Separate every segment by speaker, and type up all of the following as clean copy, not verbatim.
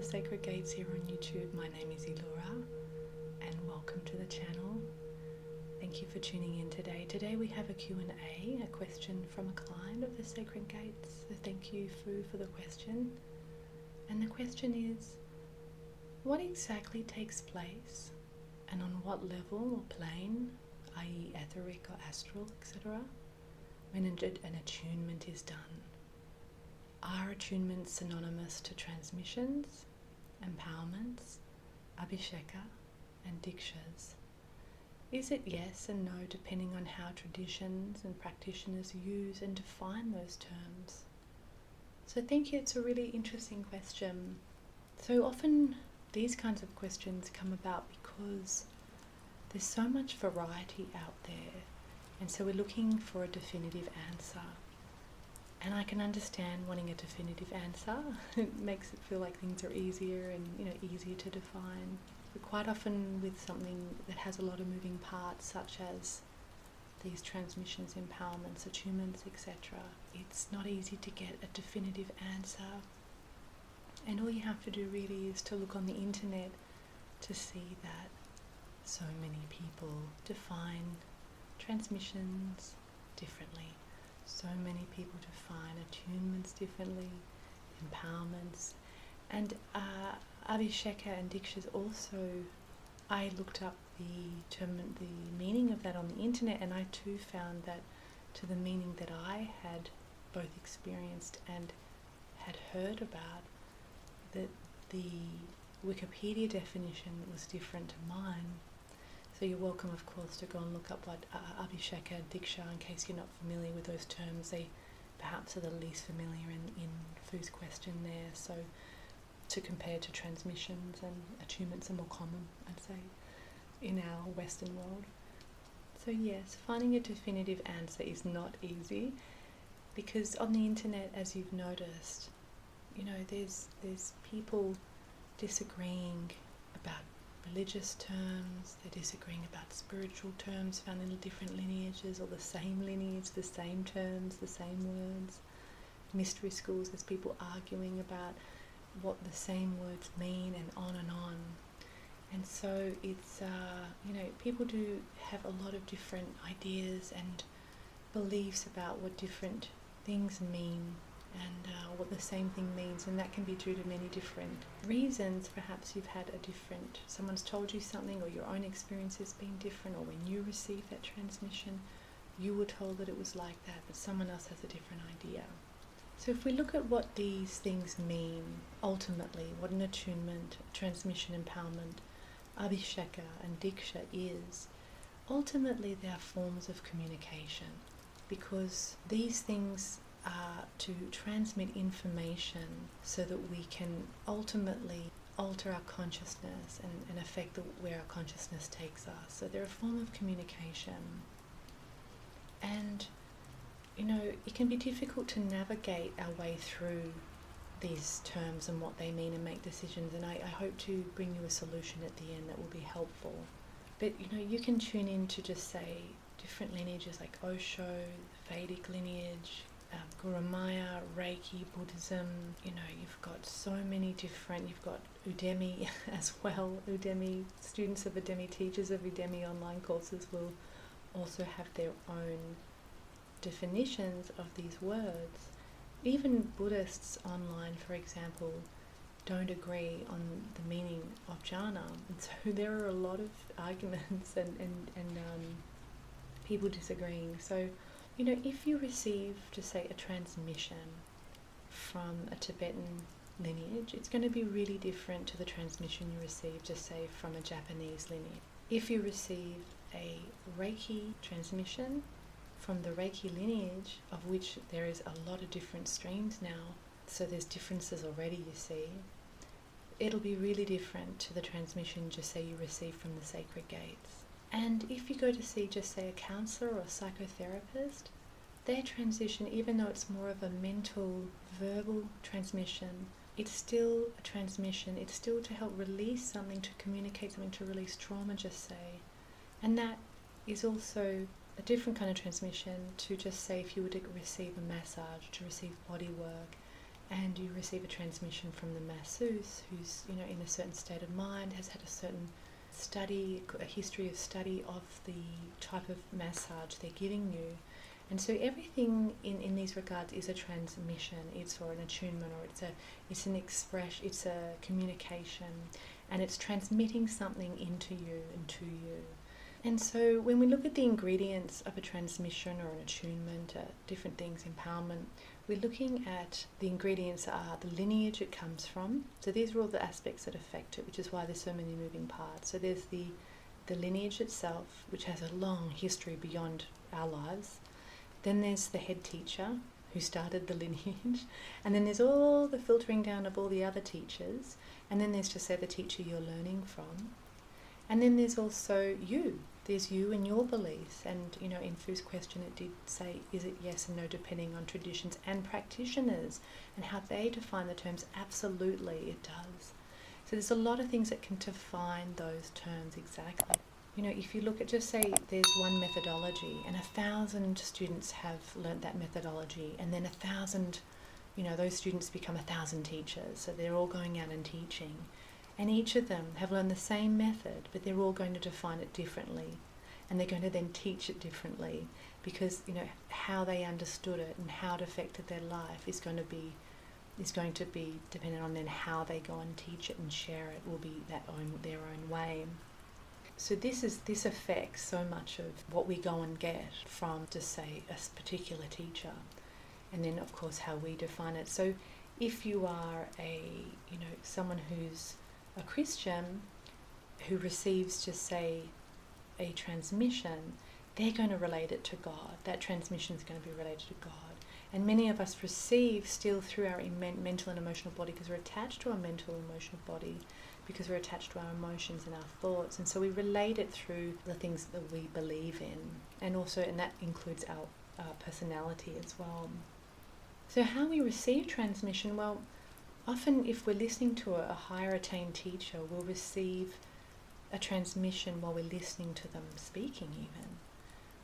Speaker 1: Sacred Gates here on YouTube. My name is Elura and welcome to the channel. Thank you for tuning in today. Today we have a Q&A, a question from a client of the Sacred Gates. So thank you, Fu, for the question. And the question is, what exactly takes place and on what level or plane, i.e. etheric or astral, etc., when an attunement is done? Are attunements synonymous to transmissions, empowerments, Abhisheka, and Dikshas? Is it yes and no depending on how traditions and practitioners use and define those terms? So I think it's a really interesting question. So often these kinds of questions come about because there's so much variety out there, and so we're looking for a definitive answer. And I can understand wanting a definitive answer. It makes it feel like things are easier and easier to define. But quite often with something that has a lot of moving parts, such as these transmissions, empowerments, attunements, etc., it's not easy to get a definitive answer. And all you have to do really is to look on the internet to see that so many people define transmissions differently. So many people define attunements differently, empowerments, and Abhisheka and Dikshas also. I looked up the meaning of that on the internet, and I too found that to the meaning that I had both experienced and had heard about, that the Wikipedia definition was different to mine. So you're welcome, of course, to go and look up what Abhisheka and Diksha, in case you're not familiar with those terms. They perhaps are the least familiar in Fu's question there. So to compare to transmissions and attunements are more common, I'd say, in our Western world. So yes, finding a definitive answer is not easy, because on the internet, as you've noticed, there's people disagreeing about religious terms, they're disagreeing about spiritual terms found in different lineages, or the same lineage, the same terms, the same words. Mystery schools, there's people arguing about what the same words mean, and on and on. And so it's, people do have a lot of different ideas and beliefs about what different things mean, and what the same thing means, and that can be due to many different reasons. Perhaps you've had someone's told you something, or your own experience has been different, or when you received that transmission you were told that it was like that, but someone else has a different idea. So if we look at what these things mean, ultimately, what an attunement, transmission, empowerment, Abhisheka and Diksha is, ultimately they are forms of communication, because these things to transmit information so that we can ultimately alter our consciousness and affect where our consciousness takes us. So they're a form of communication. And, it can be difficult to navigate our way through these terms and what they mean and make decisions. And I hope to bring you a solution at the end that will be helpful. But, you can tune in to just say different lineages like Osho, the Vedic lineage, Guru Maya, Reiki, Buddhism. You've got so many different, you've got Udemy as well. Udemy, students of Udemy, teachers of Udemy online courses will also have their own definitions of these words. Even Buddhists online, for example, don't agree on the meaning of jhana, and so there are a lot of arguments and people disagreeing. So if you receive, just say, a transmission from a Tibetan lineage, it's going to be really different to the transmission you receive, just say, from a Japanese lineage. If you receive a Reiki transmission from the Reiki lineage, of which there is a lot of different streams now, so there's differences already, you see, it'll be really different to the transmission, just say, you receive from the Sacred Gates. And if you go to see, just say, a counsellor or a psychotherapist, their transition, even though it's more of a mental, verbal transmission, it's still a transmission. It's still to help release something, to communicate something, to release trauma, just say. And that is also a different kind of transmission to, just say, if you were to receive a massage, to receive body work, and you receive a transmission from the masseuse who's, in a certain state of mind, has had a certain study, a history of study of the type of massage they're giving you. And so everything in these regards is a transmission, it's or an attunement, or it's an expression, it's a communication, and it's transmitting something into you and to you. And so when we look at the ingredients of a transmission or an attunement, different things, empowerment, we're looking at the ingredients are the lineage it comes from. So these are all the aspects that affect it, which is why there's so many moving parts. So there's the lineage itself, which has a long history beyond our lives. Then there's the head teacher who started the lineage. And then there's all the filtering down of all the other teachers. And then there's just say the teacher you're learning from. And then there's also you. There's you and your beliefs. And, in Fu's question it did say, is it yes and no, depending on traditions and practitioners and how they define the terms. Absolutely, it does. So there's a lot of things that can define those terms exactly. If you look at, just say there's one methodology and 1,000 students have learnt that methodology, and then 1,000, those students become 1,000 teachers. So they're all going out and teaching. And each of them have learned the same method, but they're all going to define it differently. And they're going to then teach it differently because, how they understood it and how it affected their life is going to be dependent on then how they go and teach it and share it will be their own way. So this affects so much of what we go and get from, just say, a particular teacher. And then, of course, how we define it. So if you are someone who's a Christian who receives, just say, a transmission, they're going to relate it to God. That transmission is going to be related to God. And many of us receive still through our mental and emotional body because we're attached to our mental and emotional body, because we're attached to our emotions and our thoughts. And so we relate it through the things that we believe in. And that includes our personality as well. So how we receive transmission, well, often if we're listening to a higher attained teacher, we'll receive a transmission while we're listening to them speaking even.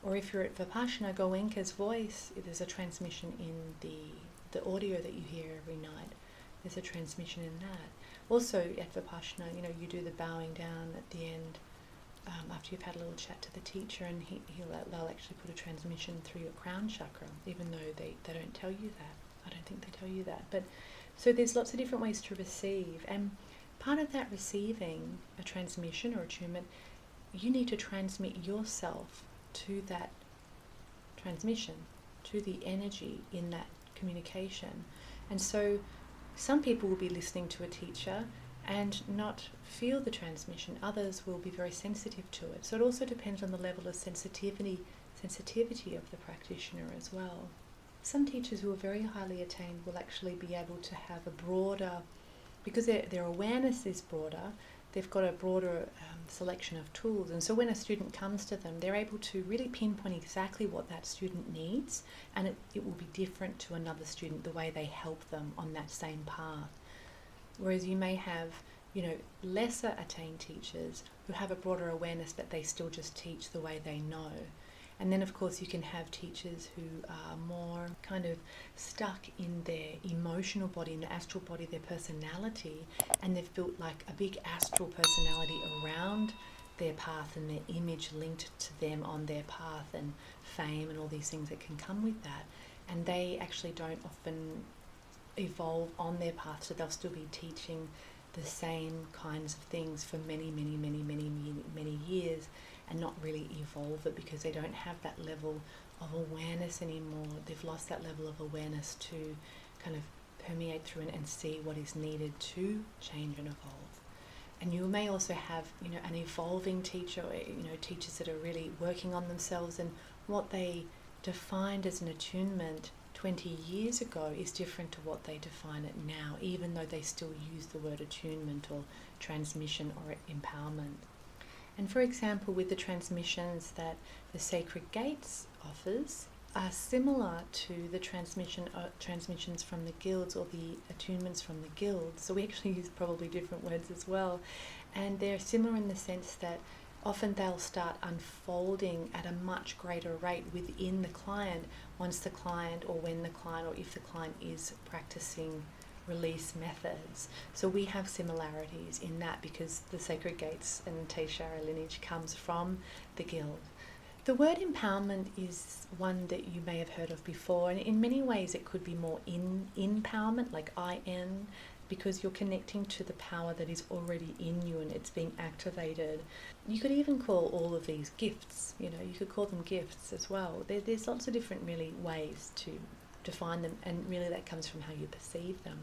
Speaker 1: Or if you're at Vipassana, Goenka's voice, there's a transmission in the audio that you hear every night. There's a transmission in that. Also at Vipassana, you do the bowing down at the end after you've had a little chat to the teacher, and they'll actually put a transmission through your crown chakra, even though they don't tell you that. I don't think they tell you that. But so there's lots of different ways to receive, and part of that receiving a transmission or attunement, you need to transmit yourself to that transmission, to the energy in that communication. And so some people will be listening to a teacher and not feel the transmission. Others will be very sensitive to it. So it also depends on the level of sensitivity of the practitioner as well. Some teachers who are very highly attained will actually be able to have a broader, because their awareness is broader, they've got a broader selection of tools. And so when a student comes to them, they're able to really pinpoint exactly what that student needs, and it will be different to another student, the way they help them on that same path. Whereas you may have, lesser attained teachers who have a broader awareness, but they still just teach the way they know. And then, of course, you can have teachers who are more kind of stuck in their emotional body, in the astral body, their personality, and they've built like a big astral personality around their path and their image linked to them on their path, and fame and all these things that can come with that. And they actually don't often evolve on their path, so they'll still be teaching the same kinds of things for many, many, many, many, many years, and not really evolve it because they don't have that level of awareness anymore. They've lost that level of awareness to kind of permeate through and see what is needed to change and evolve. And you may also have, an evolving teacher, teachers that are really working on themselves, and what they defined as an attunement 20 years ago is different to what they define it now, even though they still use the word attunement or transmission or empowerment. And for example, with the transmissions that the Sacred Gates offers are similar to the transmissions from the guilds, or the attunements from the guilds. So we actually use probably different words as well. And they're similar in the sense that often they'll start unfolding at a much greater rate within the client once the client, or when the client, or if the client is practicing release methods. So we have similarities in that, because the Sacred Gates and Teshara lineage comes from the guild. The word empowerment is one that you may have heard of before, and in many ways it could be more empowerment, like IN, because you're connecting to the power that is already in you and it's being activated. You could even call all of these gifts, you could call them gifts as well. There's lots of different really ways to define them, and really that comes from how you perceive them.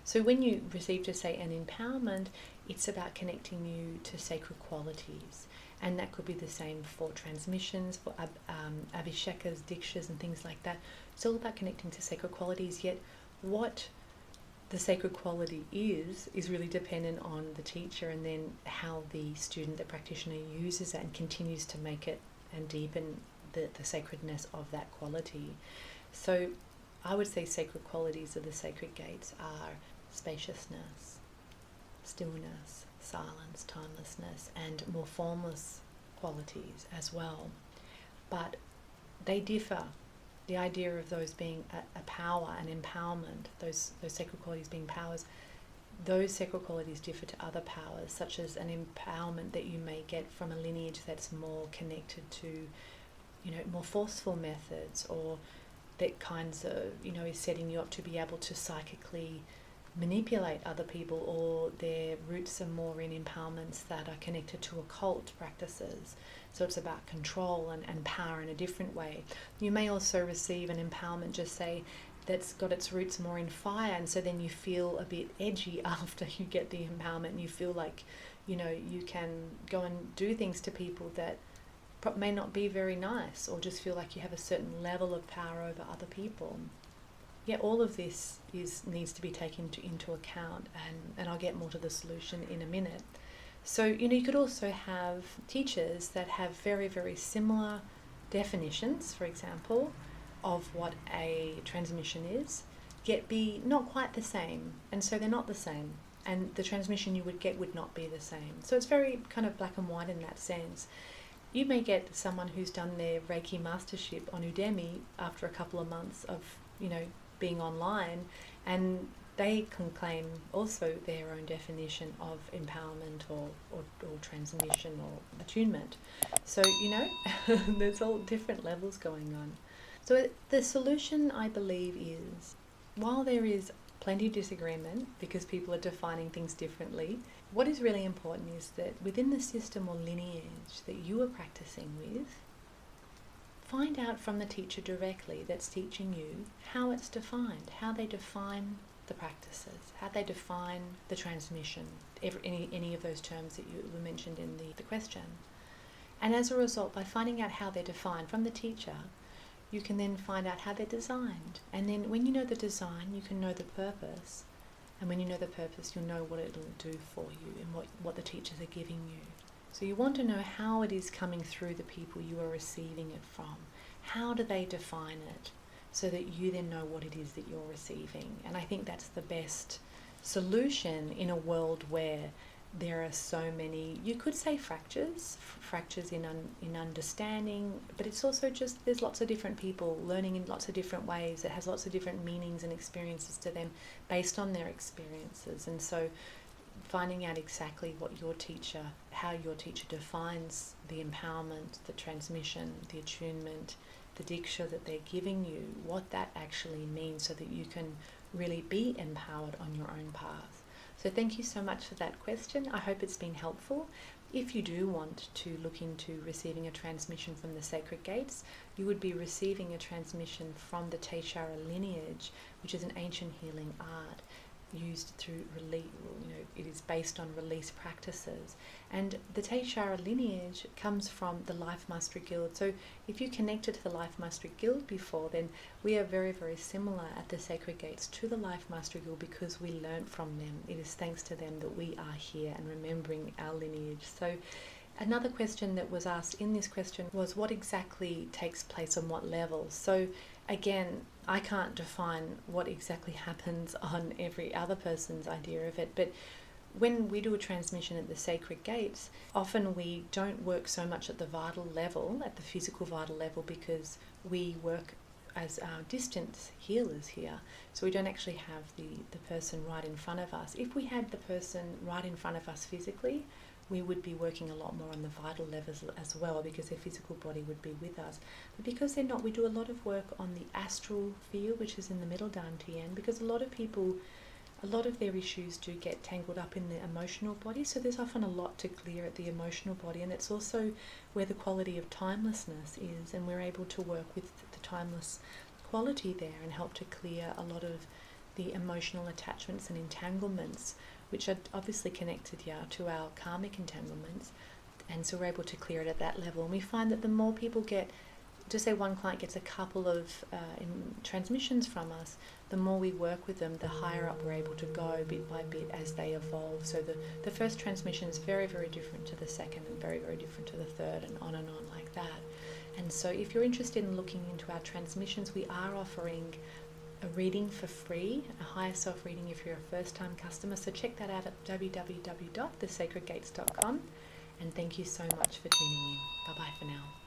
Speaker 1: So when you receive, just say, an empowerment, it's about connecting you to sacred qualities. And that could be the same for transmissions, for Abhishekas, Dikshas and things like that. It's all about connecting to sacred qualities, yet what the sacred quality is really dependent on the teacher, and then how the student, the practitioner, uses it and continues to make it and deepen the sacredness of that quality. So I would say sacred qualities of the Sacred Gates are spaciousness, stillness, silence, timelessness, and more formless qualities as well. But they differ. The idea of those being a power, an empowerment, those sacred qualities being powers, those sacred qualities differ to other powers, such as an empowerment that you may get from a lineage that's more connected to, more forceful methods, or that kinds of, is setting you up to be able to psychically manipulate other people, or their roots are more in empowerments that are connected to occult practices. So it's about control and power in a different way. You may also receive an empowerment, just say, that's got its roots more in fire, and so then you feel a bit edgy after you get the empowerment, and you feel like, you can go and do things to people that may not be very nice, or just feel like you have a certain level of power over other people. Yeah, all of this needs to be taken into account, and I'll get more to the solution in a minute. So, you could also have teachers that have very, very similar definitions, for example, of what a transmission is, yet be not quite the same, and so they're not the same, and the transmission you would get would not be the same. So it's very kind of black and white in that sense. You may get someone who's done their Reiki mastership on Udemy after a couple of months of, being online, and they can claim also their own definition of empowerment or transmission or attunement. So, there's all different levels going on. So the solution, I believe, is, while there is plenty of disagreement because people are defining things differently, what is really important is that within the system or lineage that you are practicing with, find out from the teacher directly that's teaching you how it's defined, how they define the practices, how they define the transmission, any of those terms that you were mentioned in the question. And as a result, by finding out how they're defined from the teacher, you can then find out how they're designed. And then when you know the design, you can know the purpose. And when you know the purpose, you'll know what it'll do for you and what the teachers are giving you. So you want to know how it is coming through the people you are receiving it from. How do they define it, so that you then know what it is that you're receiving? And I think that's the best solution in a world where there are so many, you could say fractures in understanding, but it's also just, there's lots of different people learning in lots of different ways. It has lots of different meanings and experiences to them based on their experiences. And so finding out exactly how your teacher defines the empowerment, the transmission, the attunement, the diksha that they're giving you, what that actually means, so that you can really be empowered on your own path. So thank you so much for that question. I hope it's been helpful. If you do want to look into receiving a transmission from the Sacred Gates, you would be receiving a transmission from the Teshara lineage, which is an ancient healing art used through release. It is based on release practices, and the Teshara lineage comes from the Life Mastery Guild. So if you connected to the Life Mastery Guild before, then we are very, very similar at the Sacred Gates to the Life Mastery Guild, because we learnt from them. It is thanks to them that we are here and remembering our lineage. So another question that was asked in this question was, what exactly takes place on what levels? So again, I can't define what exactly happens on every other person's idea of it, but when we do a transmission at the sacred gates, often we don't work so much at the vital level, at the physical vital level, because we work as our distance healers here. So we don't actually have the person right in front of us. If we had the person right in front of us physically, we would be working a lot more on the vital levels as well, because their physical body would be with us. But because they're not, we do a lot of work on the astral field, which is in the middle dantian, because a lot of their issues do get tangled up in the emotional body. So there's often a lot to clear at the emotional body, and it's also where the quality of timelessness is, and we're able to work with the timeless quality there and help to clear a lot of the emotional attachments and entanglements, which are obviously connected to our karmic entanglements. And so we're able to clear it at that level. And we find that the more people get, just say one client gets a couple of transmissions from us, the more we work with them, the higher up we're able to go bit by bit as they evolve. So the first transmission is very, very different to the second, and very, very different to the third, and on like that. And so if you're interested in looking into our transmissions, we are offering a reading for free, a higher self reading if you're a first time customer. So check that out at www.thesacredgates.com. And thank you so much for tuning in. Bye bye for now.